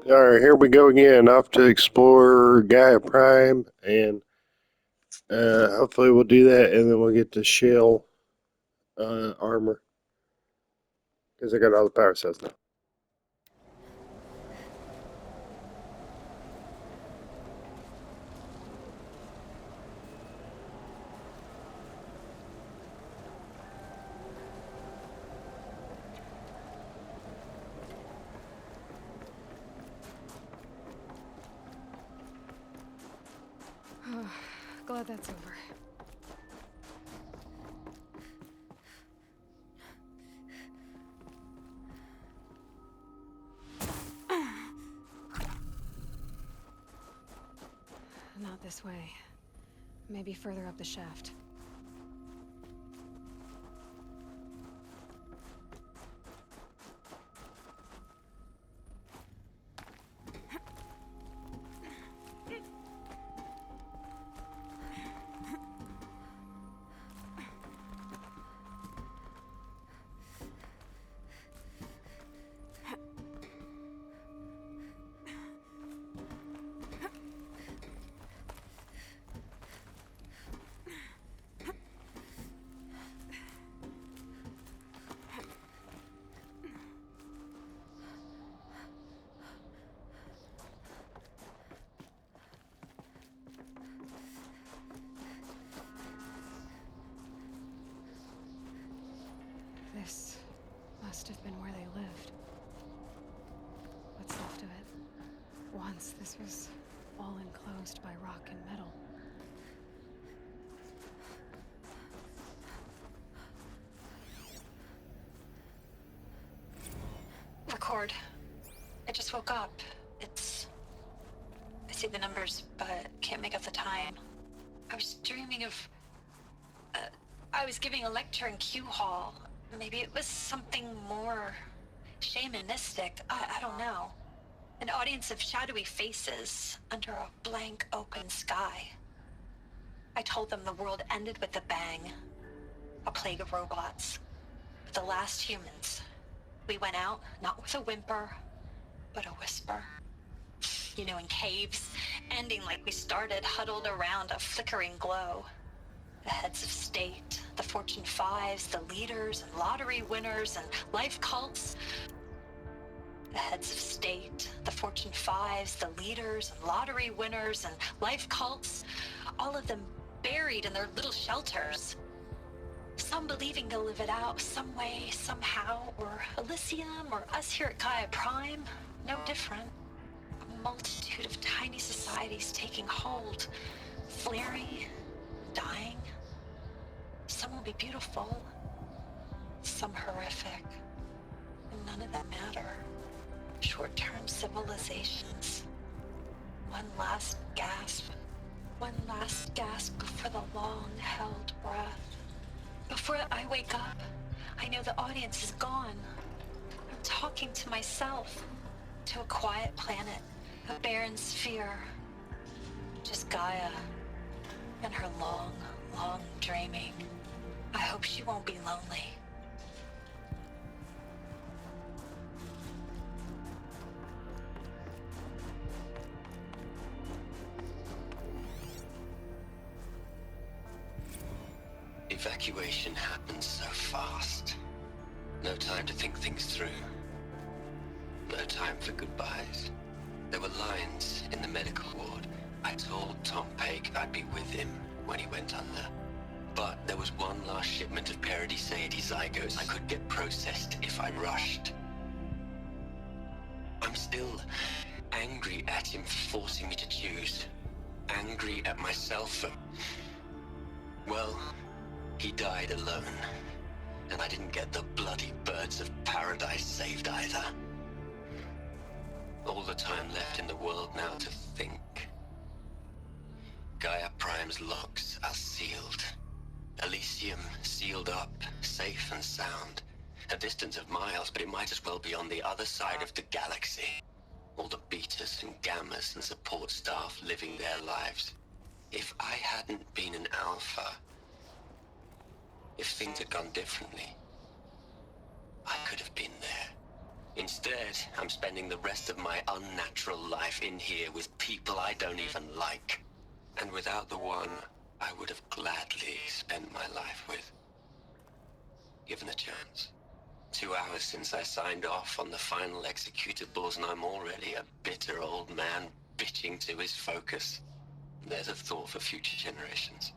Alright, here we go again. Off to explore Gaia Prime, and hopefully we'll do that, and then we'll get the shell armor. Because I got all the power cells now. Glad that's over. Not this way. Maybe further up the shaft. This must have been where they lived. What's left of it. Once this was all enclosed by rock and metal. Record. I just woke up. I see the numbers, but can't make out the time. I was dreaming of... I was giving a lecture in Q Hall. Maybe it was something more shamanistic. I don't know. An audience of shadowy faces under a blank open sky. I told them the world ended with a bang. A plague of robots. The last humans. We went out, not with a whimper, but a whisper. You know, in caves, ending like we started, huddled around a flickering glow. The heads of state, the Fortune 5s, the leaders and lottery winners and life cults. The heads of state, the Fortune 5s, the leaders and lottery winners and life cults. All of them buried in their little shelters. Some believing they'll live it out some way, somehow, or Elysium, or us here at Gaia Prime, no different. A multitude of tiny societies taking hold, flaring, dying. Some will be beautiful, some horrific, and none of them matter. Short-term civilizations. One last gasp before the long-held breath. Before I wake up, I know the audience is gone. I'm talking to myself, to a quiet planet, a barren sphere. Just Gaia and her long, long dreaming. I hope she won't be lonely. Evacuation happened so fast. No time to think things through. No time for goodbyes. There were lines in the medical ward. I told Tom Pake I'd be with him when he went under. But there was one last shipment of Paradis-Sade zygotes I could get processed if I rushed. I'm still angry at him for forcing me to choose. Angry at myself for... Well, he died alone. And I didn't get the bloody birds of paradise saved either. All the time left in the world now to think. Gaia Prime's locks are sealed. Elysium sealed up, safe and sound. A distance of miles, but it might as well be on the other side of the galaxy. All the betas and gammas and support staff living their lives. If I hadn't been an alpha, if things had gone differently, I could have been there. Instead, I'm spending the rest of my unnatural life in here with people I don't even like. And without the one I would have gladly spent my life with. Given the chance. 2 hours since I signed off on the final executables, and I'm already a bitter old man bitching to his focus. There's a thought for future generations.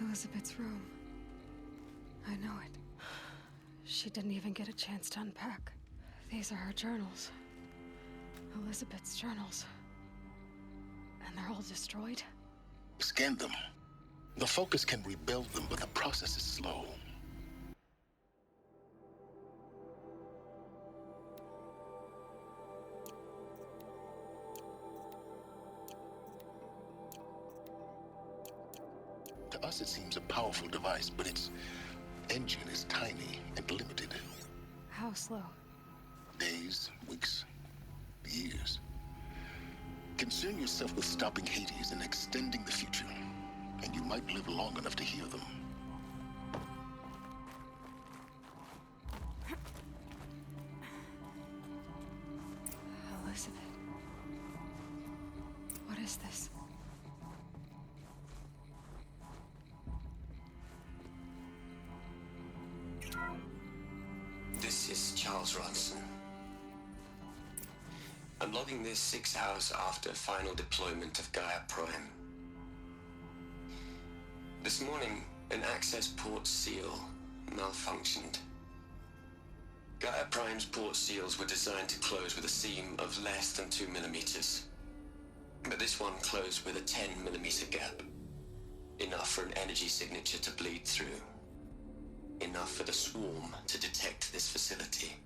Elizabeth's room. I know it. She didn't even get a chance to unpack. These are her journals. Elizabeth's journals. And they're all destroyed? Scan them. The Focus can rebuild them, but the process is slow. To us, it seems a powerful device, but its engine is tiny and limited. How slow? Days, weeks, years. Concern yourself with stopping Hades and extending the future, and you might live long enough to hear them. Elizabeth. What is this? This is Charles Ronson. I'm logging this 6 hours after final deployment of Gaia Prime. This morning, an access port seal malfunctioned. Gaia Prime's port seals were designed to close with a seam of less than 2 millimeters. But this one closed with a 10 millimeter gap. Enough for an energy signature to bleed through. Enough for the swarm to detect this facility.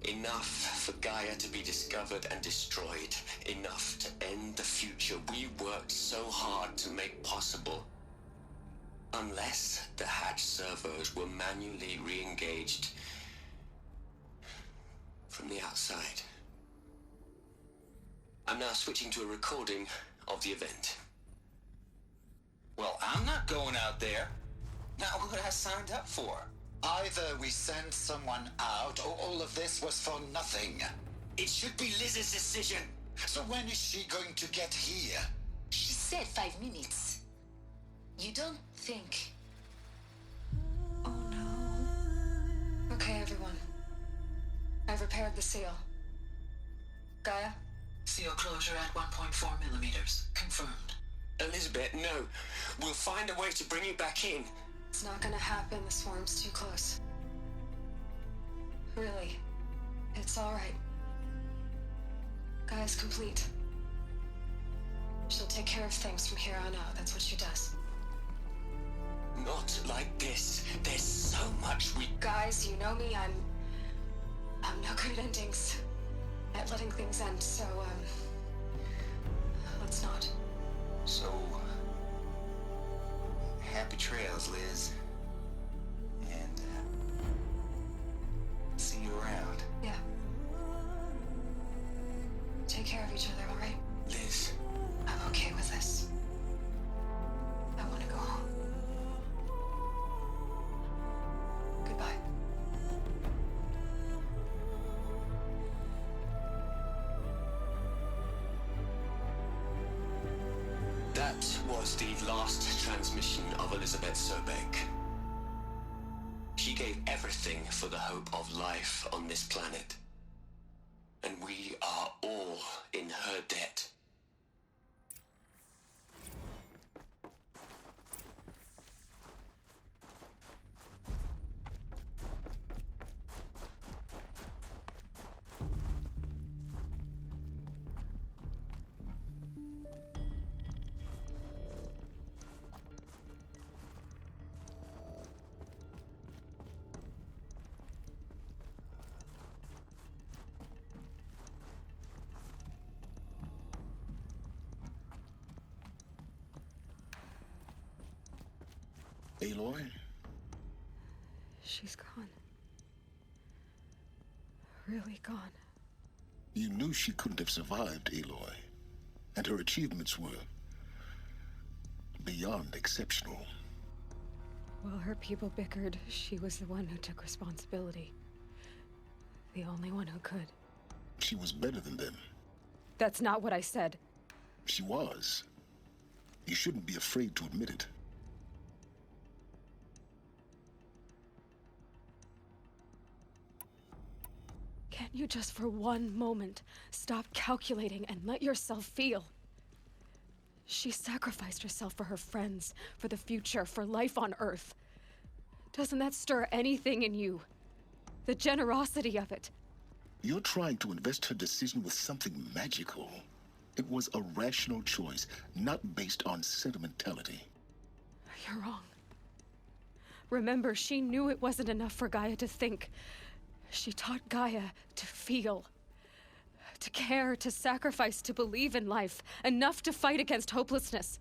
Enough for Gaia to be discovered and destroyed. Enough to end the future we worked so hard to make possible. Unless the hatch servos were manually re-engaged from the outside. I'm now switching to a recording of the event. Well, I'm not going out there. Not what I signed up for. Either we send someone out, or all of this was for nothing. It should be Liz's decision. So when is she going to get here? She said 5 minutes. You don't think... Oh no. Okay, everyone. I've repaired the seal. Gaia? Seal closure at 1.4 millimeters. Confirmed. Elizabeth, no. We'll find a way to bring you back in. It's not gonna happen. The swarm's too close. Really. It's alright. Gaia's complete. She'll take care of things from here on out. That's what she does. Not like this. There's so much we... Guys, you know me. I'm no good at endings. At letting things end, so, let's not. So, happy trails, Liz. And, see you around. Yeah. Take care of each other, alright? Liz. I'm okay with this. I want to go home. Goodbye. That was the last transmission of Elizabeth Sobek. She gave everything for the hope of life on this planet. And we are all in her debt. Aloy? She's gone. Really gone. You knew she couldn't have survived, Aloy. And her achievements were beyond exceptional. While her people bickered, she was the one who took responsibility. The only one who could. She was better than them. That's not what I said. She was. You shouldn't be afraid to admit it. Can't you just for one moment stop calculating and let yourself feel? She sacrificed herself for her friends, for the future, for life on Earth. Doesn't that stir anything in you? The generosity of it. You're trying to invest her decision with something magical. It was a rational choice, not based on sentimentality. You're wrong. Remember, she knew it wasn't enough for Gaia to think. She taught Gaia to feel. To care, to sacrifice, to believe in life. Enough to fight against hopelessness.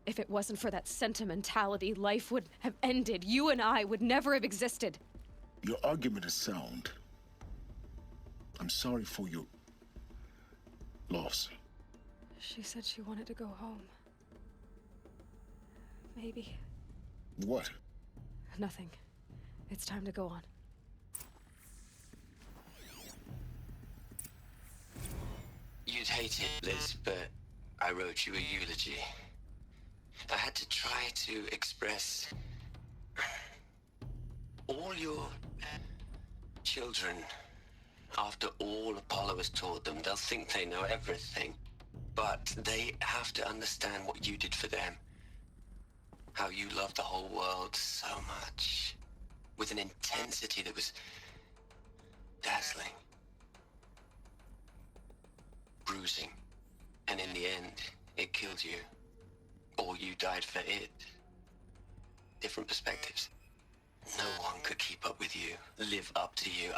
If it wasn't for that sentimentality, life would have ended. You and I would never have existed. Your argument is sound. I'm sorry for your loss. She said she wanted to go home. Maybe. What? Nothing. It's time to go on. You'd hate it, Liz, but I wrote you a eulogy. I had to try to express all your children. After all Apollo has taught them, they'll think they know everything. But they have to understand what you did for them. How you loved the whole world so much. With an intensity that was dazzling. Bruising. And in the end, it killed you. Or you died for it. Different perspectives. No one could keep up with you, live up to you.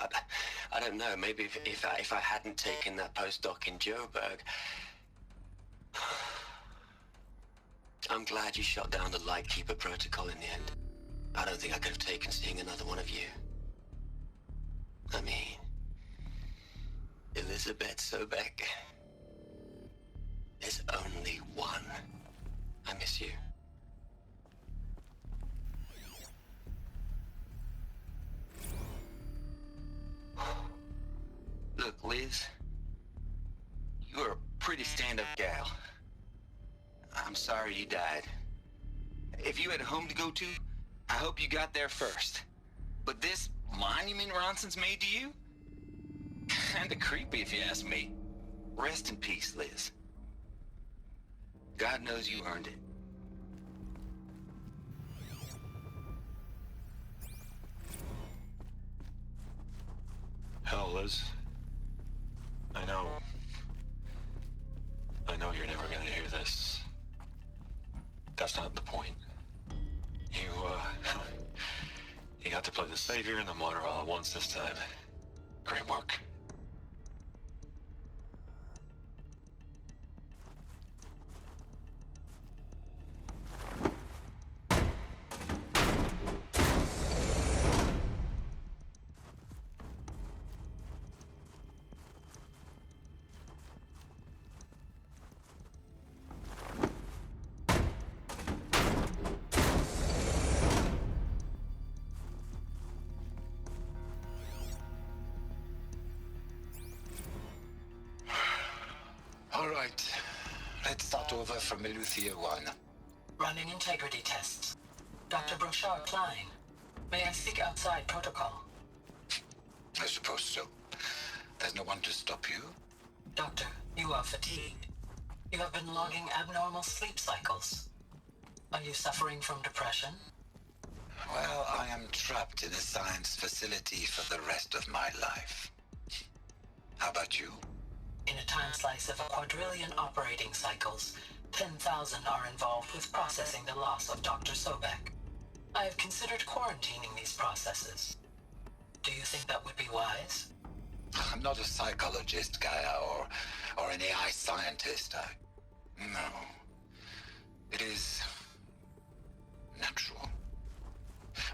I don't know, maybe if I hadn't taken that postdoc in Joburg. I'm glad you shot down the Lightkeeper protocol in the end. I don't think I could have taken seeing another one of you. I mean, Elizabeth Sobek. There's only one. I miss you. Look, Liz, you're a pretty stand-up gal. I'm sorry you died. If you had a home to go to, I hope you got there first. But this monument Ronson's made to you? Kinda creepy if you ask me. Rest in peace, Liz. God knows you earned it. Hell, Liz. I know you're never gonna hear this. That's not the point. You got to play the savior and the martyr all at once this time. Great work. All right. Let's start over from Eleuthia 1. Running integrity tests. Dr. Brochard Klein. May I speak outside protocol? I suppose so. There's no one to stop you. Doctor, you are fatigued. You have been logging abnormal sleep cycles. Are you suffering from depression? Well, I am trapped in a science facility for the rest of my life. How about you? In a time slice of a quadrillion operating cycles, 10,000 are involved with processing the loss of Dr. Sobek. I have considered quarantining these processes. Do you think that would be wise? I'm not a psychologist, Gaia, or an AI scientist. No. It is natural.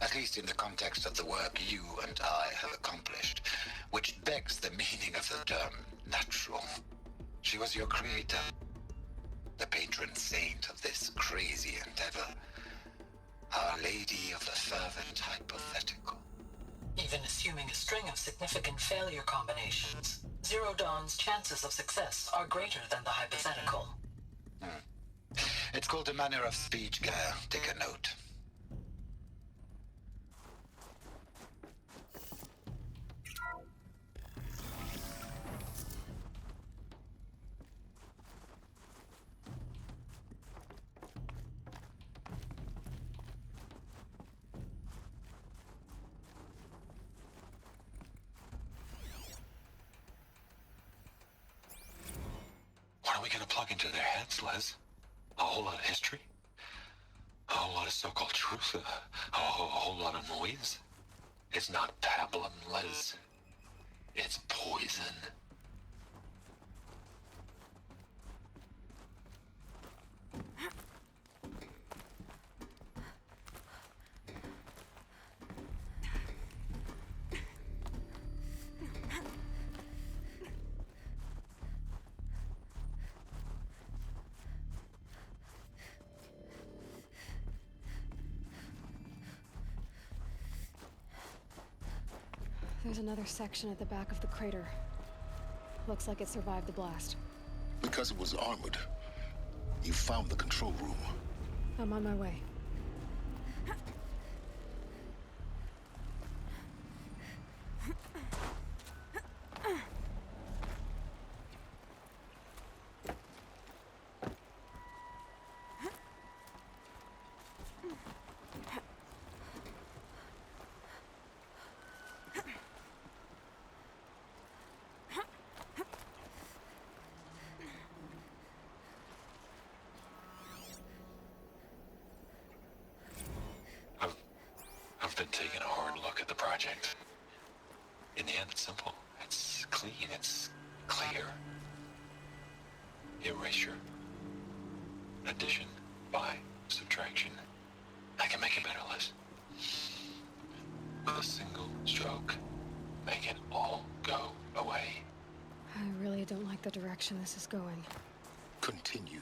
At least in the context of the work you and I have accomplished, which begs the meaning of the term natural. She was your creator, the patron saint of this crazy endeavor, Our Lady of the Fervent Hypothetical. Even assuming a string of significant failure combinations, Zero Dawn's chances of success are greater than the hypothetical. It's called a manner of speech, Gaia. Take a note. What are we gonna plug into their heads, Les? A whole lot of history? A whole lot of so-called truth? A whole lot of noise? It's not pablum, Les. It's poison. There's another section at the back of the crater. Looks like it survived the blast. Because it was armored, you found the control room. I'm on my way. I've been taking a hard look at the project. In the end, it's simple. It's clean. It's clear. Erasure. Addition. By subtraction. I can make it better, Liz. With a single stroke. Make it all go away. I really don't like the direction this is going. Continue.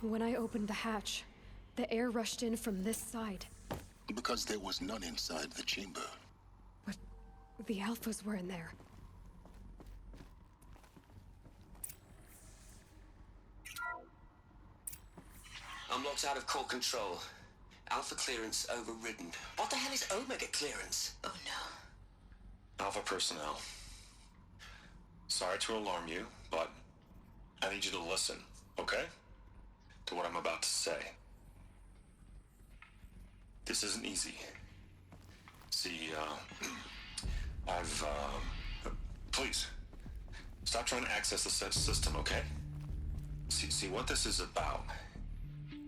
When I opened the hatch, the air rushed in from this side. Because there was none inside the chamber. But the alphas were in there. I'm locked out of core control. Alpha clearance overridden. What the hell is Omega clearance? Oh no. Alpha personnel. Sorry to alarm you, but I need you to listen, okay? To what I'm about to say. This isn't easy. See, please, stop trying to access the system, okay? See, what this is about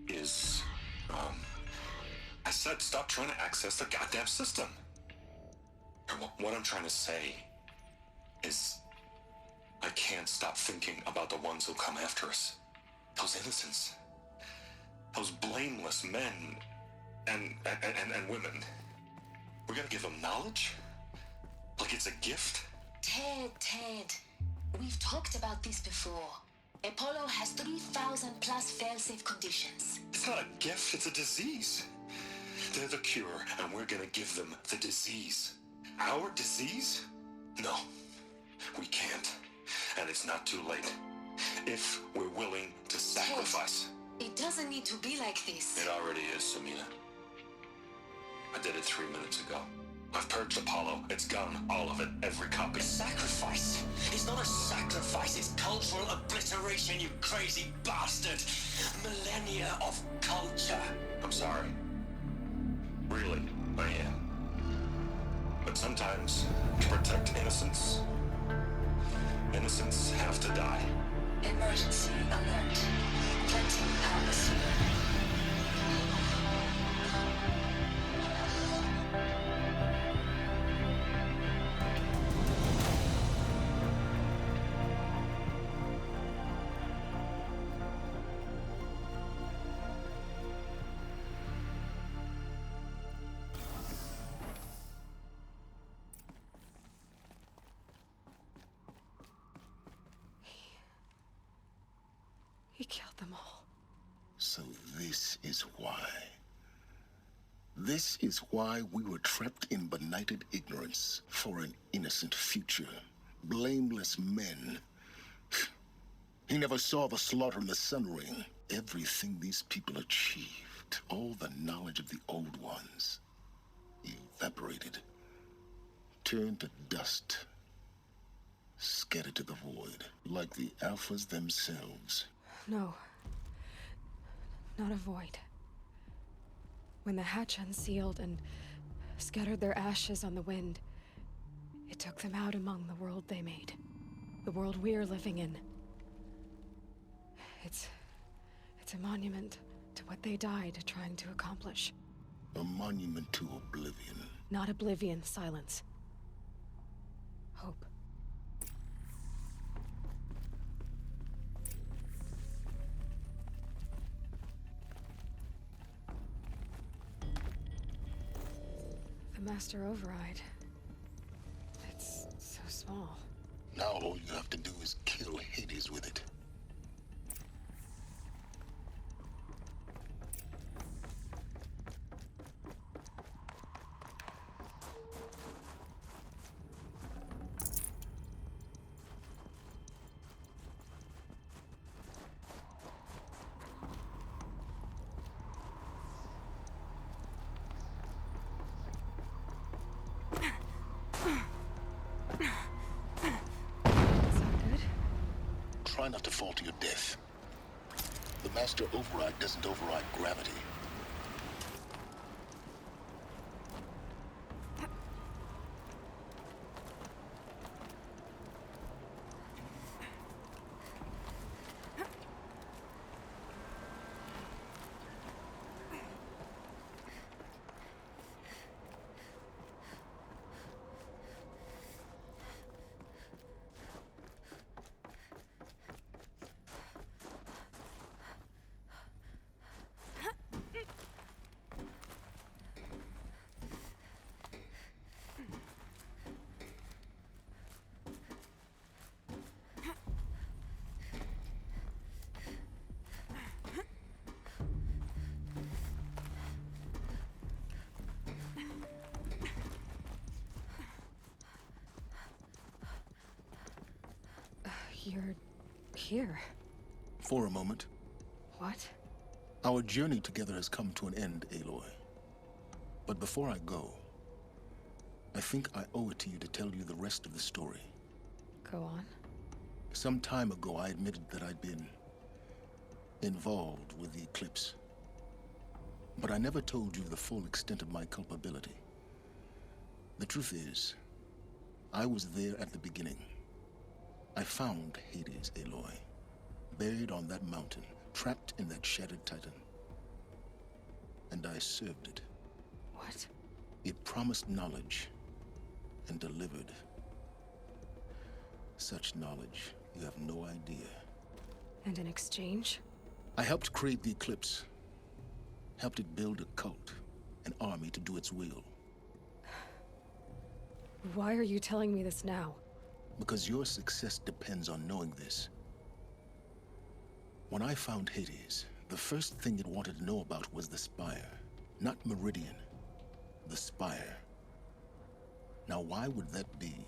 is, I said stop trying to access the goddamn system. What I'm trying to say is I can't stop thinking about the ones who come after us. Those innocents. Those blameless men and women. We're gonna give them knowledge? Like it's a gift? Ted, we've talked about this before. Apollo has 3,000 plus fail-safe conditions. It's not a gift, it's a disease. They're the cure, and we're gonna give them the disease. Our disease? No, we can't. And it's not too late. If we're willing to sacrifice. Ted, it doesn't need to be like this. It already is, Samina. I did it 3 minutes ago. I've purged Apollo. It's gone. All of it. Every copy. A sacrifice? It's not a sacrifice. It's cultural obliteration, you crazy bastard. Millennia of culture. I'm sorry. Really, I am. But sometimes, to protect innocence, innocents have to die. Emergency alert. Planting atmosphere. He killed them all. So this is why. This is why we were trapped in benighted ignorance for an innocent future. Blameless men. He never saw the slaughter in the Sun Ring. Everything these people achieved, all the knowledge of the old ones, evaporated, turned to dust, scattered to the void, like the Alphas themselves. No. Not a void. When the hatch unsealed and scattered their ashes on the wind, it took them out among the world they made. The world we're living in. It's a monument to what they died trying to accomplish. A monument to oblivion. Not oblivion, silence. Hope. The Master Override. It's so small. Now all you have to do is kill Hades with it. Try not to fall to your death. The Master Override doesn't override gravity. You're here. For a moment. What? Our journey together has come to an end, Aloy. But before I go, I think I owe it to you to tell you the rest of the story. Go on. Some time ago, I admitted that I'd been involved with the eclipse. But I never told you the full extent of my culpability. The truth is, I was there at the beginning. I found Hades, Aloy, buried on that mountain, trapped in that shattered titan. And I served it. It promised knowledge and delivered. Such knowledge, you have no idea. And in exchange? I helped create the Eclipse. Helped it build a cult, an army to do its will. Why are you telling me this now? Because your success depends on knowing this. When I found Hades, the first thing it wanted to know about was the Spire. Not Meridian. The Spire. Now, why would that be?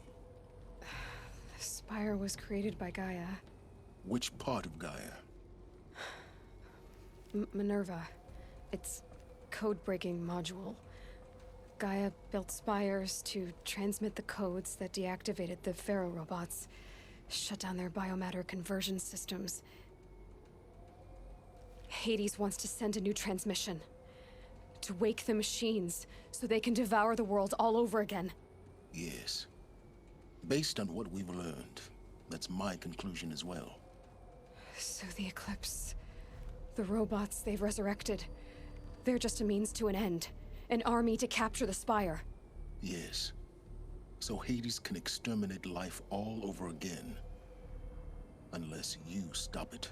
The Spire was created by Gaia. Which part of Gaia? Minerva. Its code-breaking module. Gaia built spires to transmit the codes that deactivated the Pharaoh robots, shut down their biomatter conversion systems. Hades wants to send a new transmission. To wake the machines, so they can devour the world all over again. Yes. Based on what we've learned, that's my conclusion as well. So the Eclipse... the robots they've resurrected... they're just a means to an end. An army to capture the Spire. Yes. So Hades can exterminate life all over again. Unless you stop it.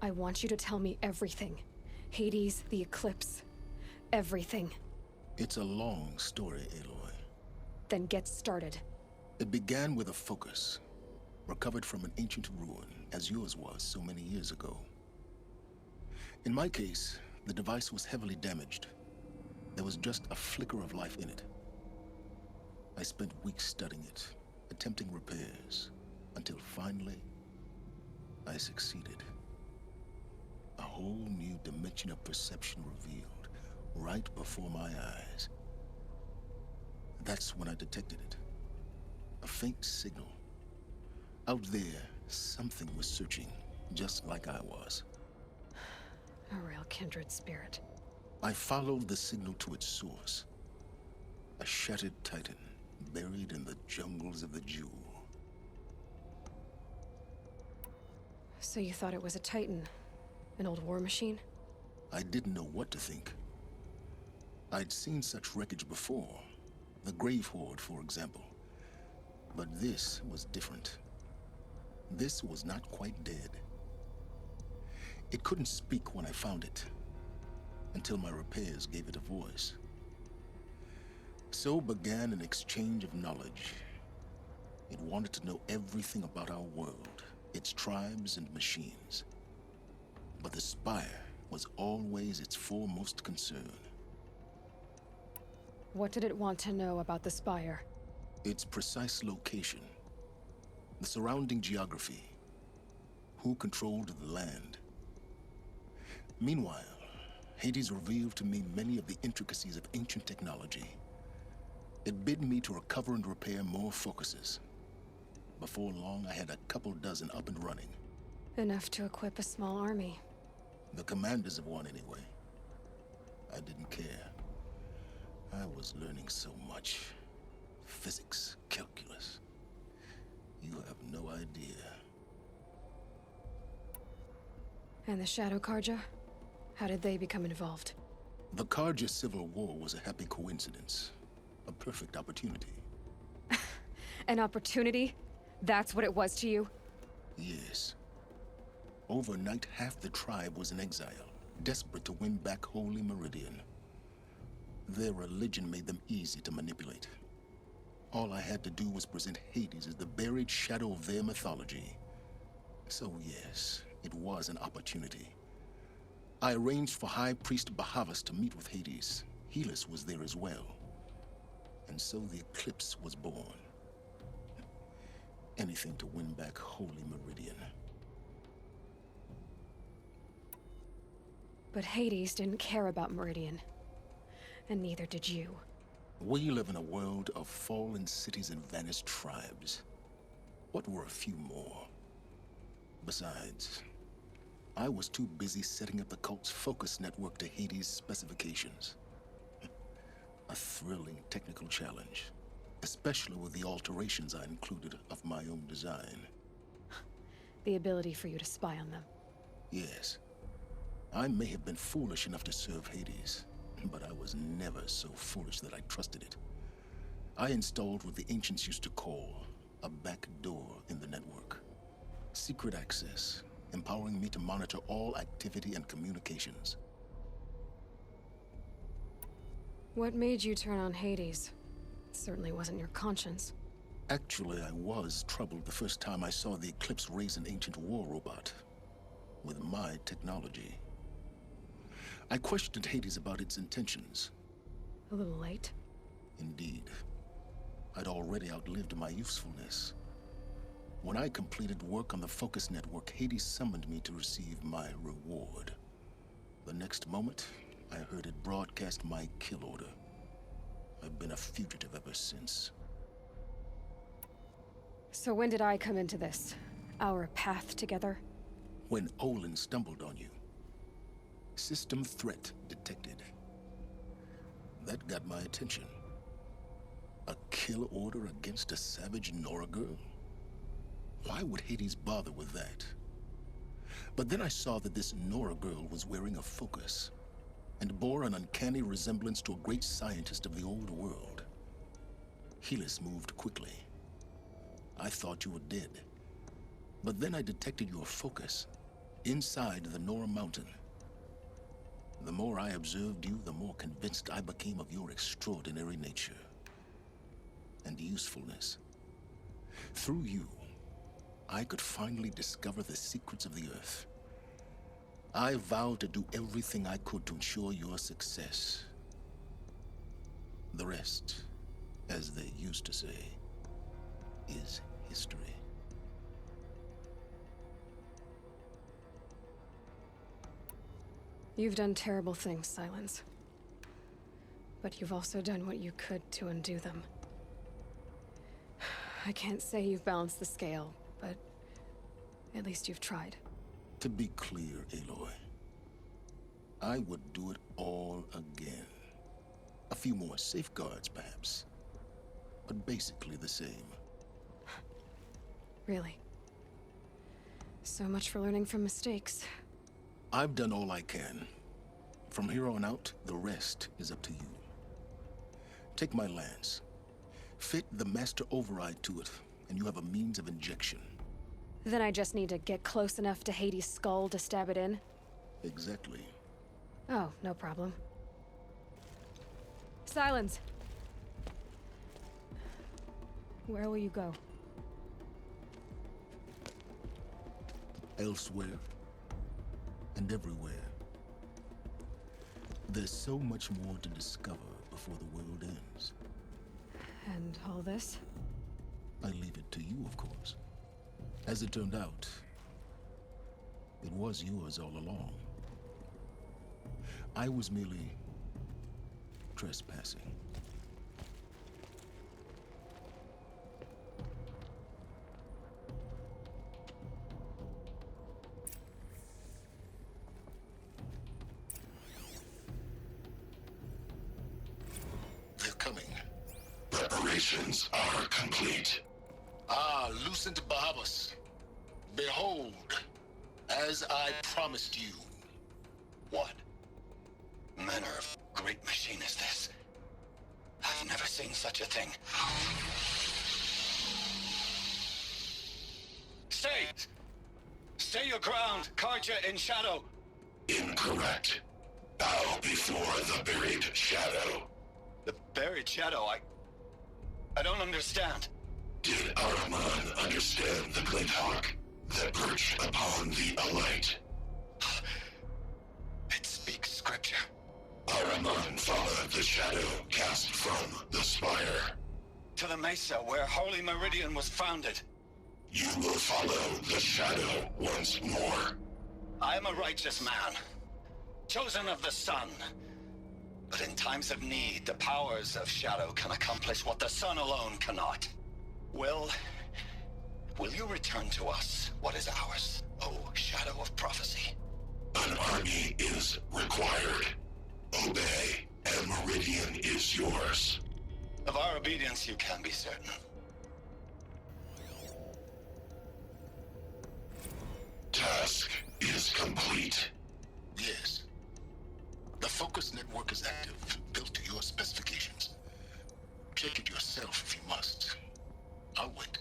I want you to tell me everything. Hades, the Eclipse. Everything. It's a long story, Aloy. Then get started. It began with a focus. Recovered from an ancient ruin, as yours was so many years ago. In my case, the device was heavily damaged. There was just a flicker of life in it. I spent weeks studying it, attempting repairs, until finally, I succeeded. A whole new dimension of perception revealed, right before my eyes. That's when I detected it. A faint signal. Out there, something was searching, just like I was. A real kindred spirit. I followed the signal to its source. A shattered titan, buried in the jungles of the Jewel. So you thought it was a Titan? An old war machine? I didn't know what to think. I'd seen such wreckage before. The Grave Horde, for example. But this was different. This was not quite dead. It couldn't speak when I found it, until my repairs gave it a voice. So began an exchange of knowledge. It wanted to know everything about our world, its tribes and machines. But the Spire was always its foremost concern. What did it want to know about the Spire? Its precise location, the surrounding geography, who controlled the land. Meanwhile, Hades revealed to me many of the intricacies of ancient technology. It bid me to recover and repair more focuses. Before long, I had a couple dozen up and running. Enough to equip a small army. The commanders of one, anyway. I didn't care. I was learning so much. Physics, calculus. You have no idea. And the Shadow Carja? How did they become involved? The Carja Civil War was a happy coincidence. A perfect opportunity. An opportunity? That's what it was to you? Yes. Overnight, half the tribe was in exile, desperate to win back Holy Meridian. Their religion made them easy to manipulate. All I had to do was present Hades as the buried shadow of their mythology. So yes, it was an opportunity. I arranged for High Priest Bahavas to meet with Hades. Helis was there as well. And so the Eclipse was born. Anything to win back Holy Meridian. But Hades didn't care about Meridian. And neither did you. We live in a world of fallen cities and vanished tribes. What were a few more? Besides, I was too busy setting up the cult's focus network to Hades' specifications. A thrilling technical challenge, especially with the alterations I included of my own design. The ability for you to spy on them. Yes. I may have been foolish enough to serve Hades, but I was never so foolish that I trusted it. I installed what the ancients used to call a back door in the network. Secret access, empowering me to monitor all activity and communications. What made you turn on Hades? It certainly wasn't your conscience. Actually, I was troubled the first time I saw the Eclipse raise an ancient war robot with my technology. I questioned Hades about its intentions. A little late. Indeed. I'd already outlived my usefulness. When I completed work on the Focus Network, Hades summoned me to receive my reward. The next moment, I heard it broadcast my kill order. I've been a fugitive ever since. So when did I come into this? Our path together? When Olin stumbled on you. System threat detected. That got my attention. A kill order against a savage Nora girl? Why would Hades bother with that? But then I saw that this Nora girl was wearing a focus, and bore an uncanny resemblance to a great scientist of the old world. Helis moved quickly. I thought you were dead. But then I detected your focus, inside the Nora mountain. The more I observed you, the more convinced I became of your extraordinary nature and usefulness. Through you, I could finally discover the secrets of the Earth. I vowed to do everything I could to ensure your success. The rest, as they used to say, is history. You've done terrible things, Silence. But you've also done what you could to undo them. I can't say you've balanced the scale, but at least you've tried. To be clear, Aloy, I would do it all again. A few more safeguards, perhaps, but basically the same. Really. So much for learning from mistakes. I've done all I can. From here on out, the rest is up to you. Take my lance. Fit the master override to it, and you have a means of injection. Then I just need to get close enough to Hades' skull to stab it in? Exactly. Oh, no problem. Silence! Where will you go? Elsewhere. And everywhere. There's so much more to discover before the world ends. And all this? I leave it to you, of course. As it turned out, it was yours all along. I was merely trespassing. They're coming. Preparations are complete. Ah, Lucent Bahabas. Behold, as I promised you. What manner of great machine is this? I've never seen such a thing. Stay! Stay your ground, Karja in shadow! Incorrect. Bow before the buried shadow. The buried shadow, I don't understand. Did Araman understand the glint hawk that perched upon the alight? It speaks scripture. Araman followed the shadow cast from the spire. To the mesa where Holy Meridian was founded. You will follow the shadow once more. I am a righteous man, chosen of the sun. But in times of need, the powers of shadow can accomplish what the sun alone cannot. Will you return to us what is ours, O Shadow of Prophecy? An army is required. Obey, and Meridian is yours. Of our obedience you can be certain. Task is complete. Yes. clock is active, built to your specifications. Check it yourself if you must. I'll wait.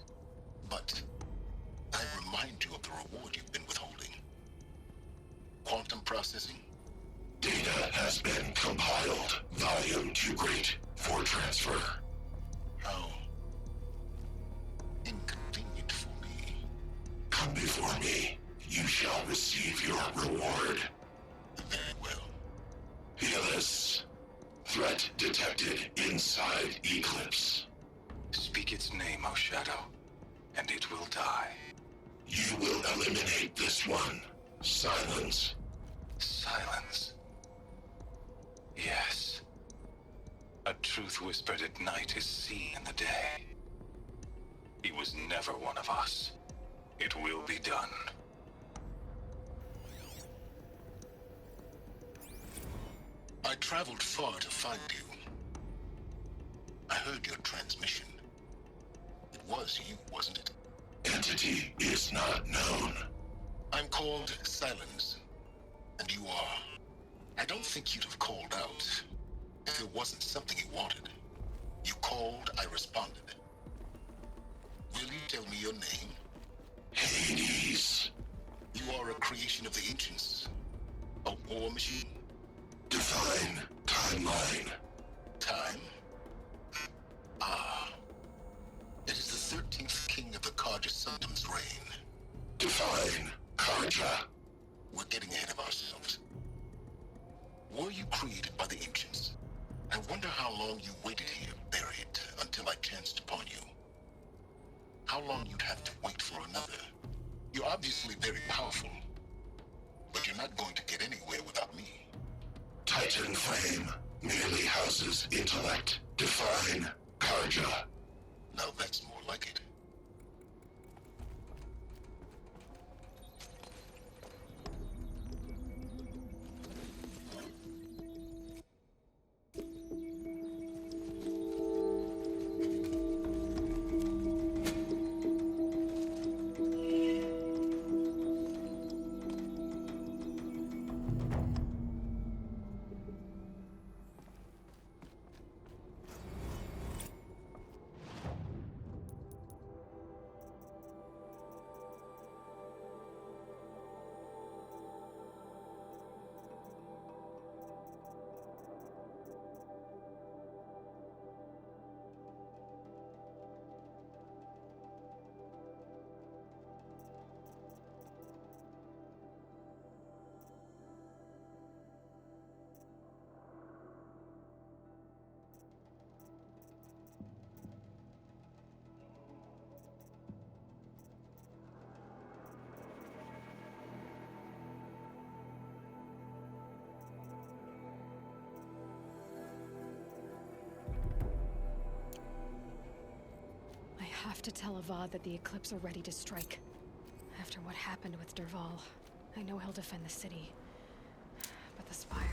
But I remind you of the reward you've been withholding. Quantum processing? Data has been compiled. Volume too great for transfer. How inconvenient for me. Come before me. You shall receive your reward. Very well. Healus. Threat detected inside Eclipse. Speak its name, O Shadow, and it will die. You will eliminate this one. Silence. Silence. Yes. A truth whispered at night is seen in the day. He was never one of us. It will be done. I traveled far to find you. I heard your transmission. It was you, wasn't it? Entity is not known. I'm called Silence, and you are. I don't think you'd have called out if it wasn't something you wanted. You called, I responded. Will you tell me your name? Hades. You are a creation of the ancients. A war machine? Define timeline. Time? Ah. It is the 13th king of the Karja Sundom's reign. Define Karja. We're getting ahead of ourselves. Were you created by the ancients? I wonder how long you waited here, buried, until I chanced upon you. How long you'd have to wait for another. You're obviously very powerful, but you're not going to get anywhere without me. Titan Flame merely houses intellect. Define Karja. Now that's more like it. I have to tell Avad that the Eclipse are ready to strike. After what happened with Derval, I know he'll defend the city. But the Spire...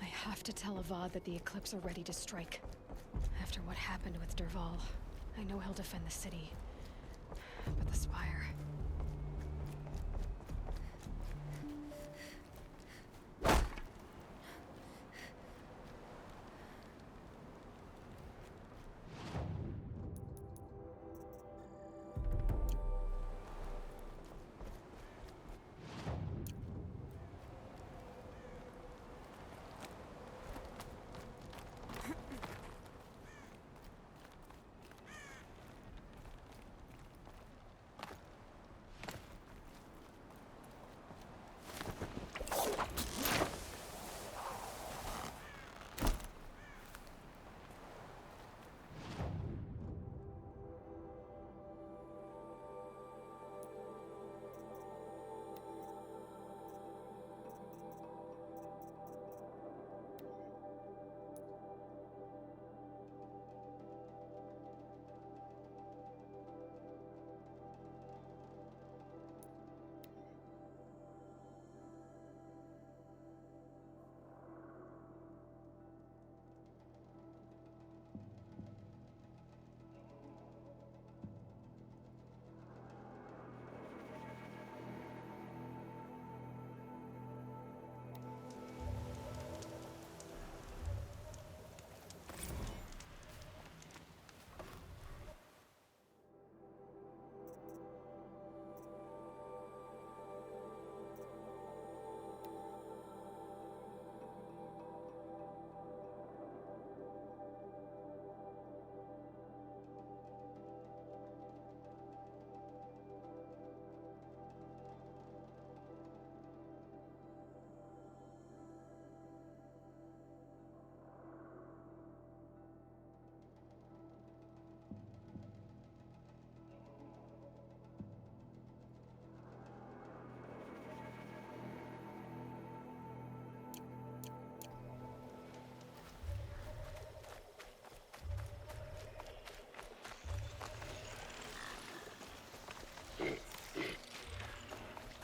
I have to tell Avad that the Eclipse are ready to strike. After what happened with Derval, I know he'll defend the city. But the Spire...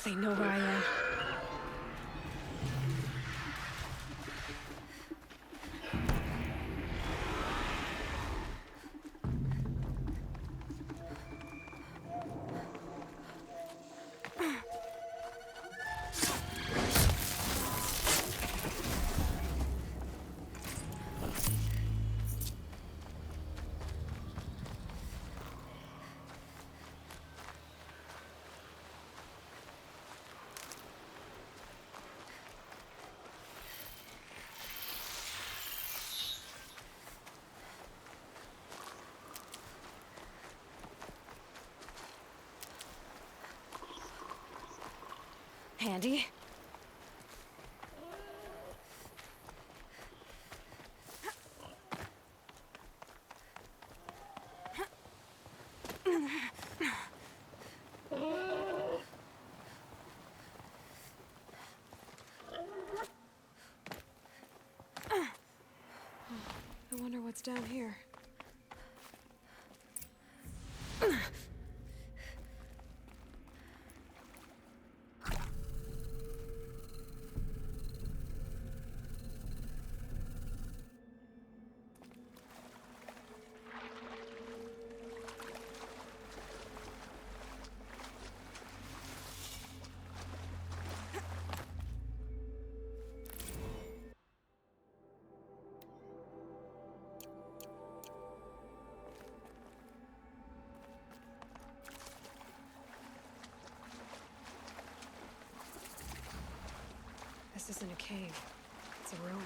They know where I am. Handy? I wonder what's down here. This isn't a cave. It's a ruin.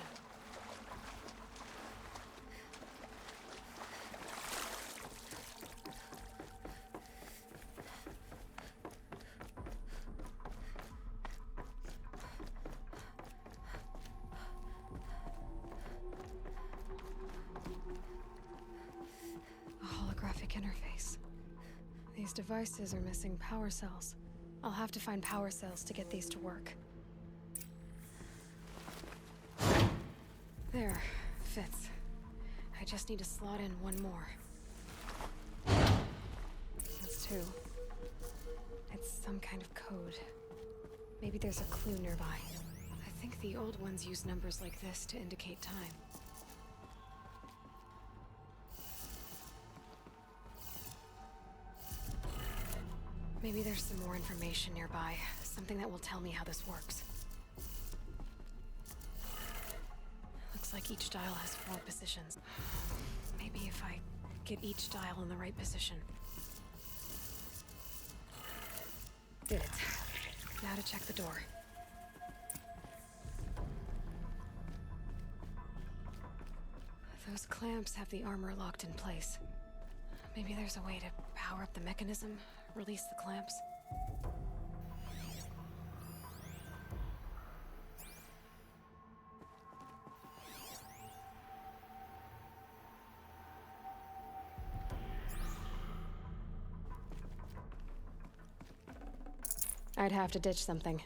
A holographic interface. These devices are missing power cells. I'll have to find power cells to get these to work. There, fits. I just need to slot in one more. That's two. It's some kind of code. Maybe there's a clue nearby. I think the old ones use numbers like this to indicate time. Maybe there's some more information nearby. Something that will tell me how this works. Looks like each dial has 4 positions. Maybe if I get each dial in the right position. Did it. Now to check the door. Those clamps have the armor locked in place. Maybe there's a way to power up the mechanism, release the clamps. I'd have to ditch something.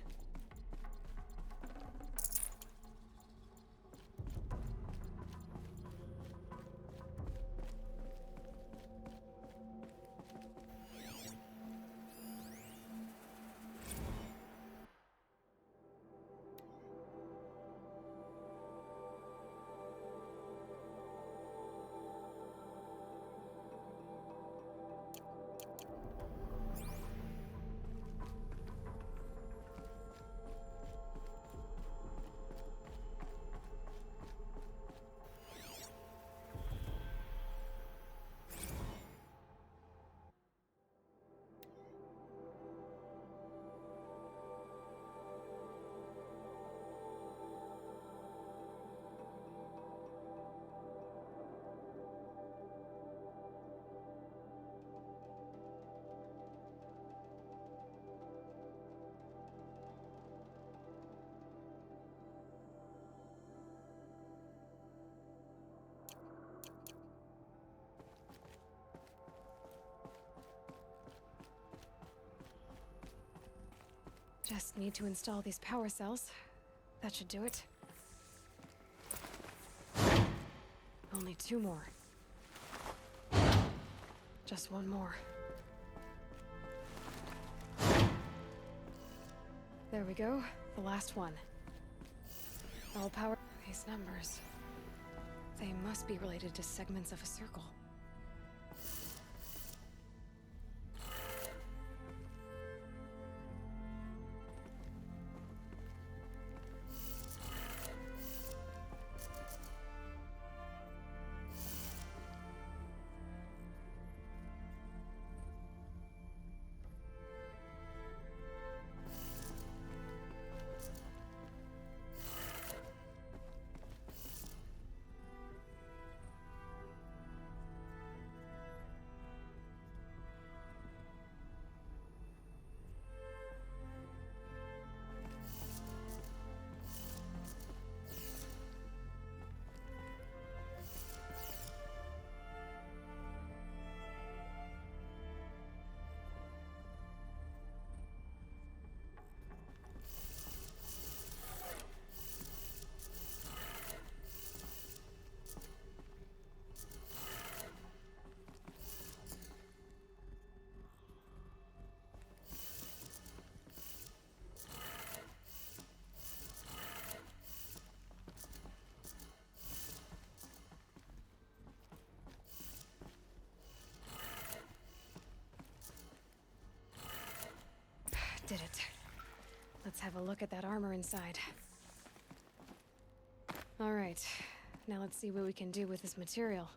Just need to install these power cells. That should do it. Only 2 more. Just one more. There we go. The last one. All power. These numbers. They must be related to segments of a circle. Did it. Let's have a look at that armor inside. All right. Now let's see what we can do with this material.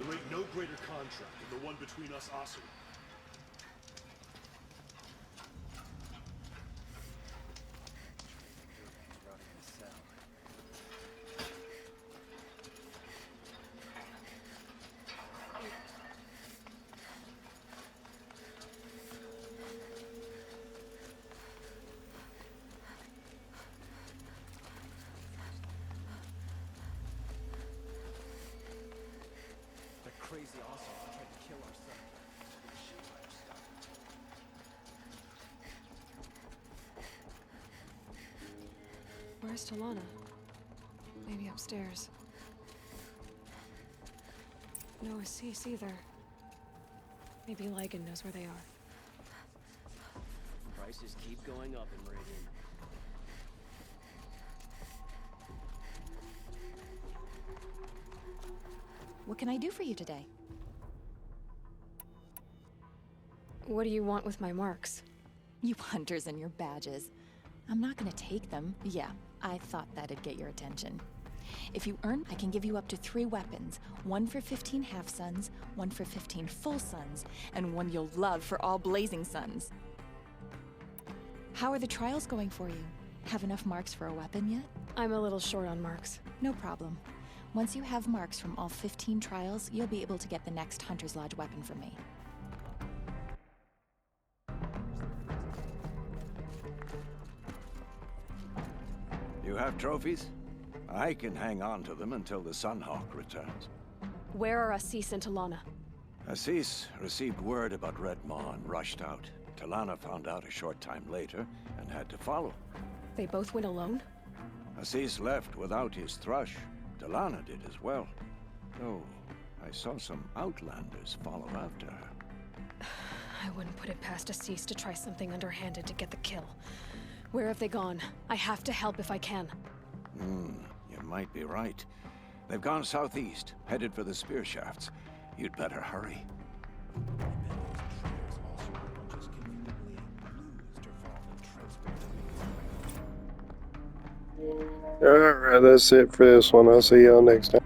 There ain't no greater contract than the one between us Oseram. crazy also tried to kill our son. She let her stop. Where's Talana? Maybe upstairs. No Assis either. Maybe Ligon knows where they are. Prices keep going up in Meridian. What can I do for you today? What do you want with my marks? You hunters and your badges. I'm not gonna take them. Yeah, I thought that'd get your attention. If you earn, I can give you up to 3 weapons. 1 for 15 half-suns, 1 for 15 full-suns, and 1 you'll love for all blazing suns. How are the trials going for you? Have enough marks for a weapon yet? I'm a little short on marks. No problem. Once you have marks from all 15 trials, you'll be able to get the next Hunter's Lodge weapon from me. You have trophies? I can hang on to them until the Sunhawk returns. Where are Assis and Talana? Assis received word about Red Maw and rushed out. Talana found out a short time later and had to follow. They both went alone? Assis left without his thrush. Talana did as well. Though I saw some outlanders follow after her. I wouldn't put it past Assis to try something underhanded to get the kill. Where have they gone? I have to help if I can. You might be right. They've gone southeast, headed for the spear shafts. You'd better hurry. Alright, that's it for this one. I'll see y'all next time.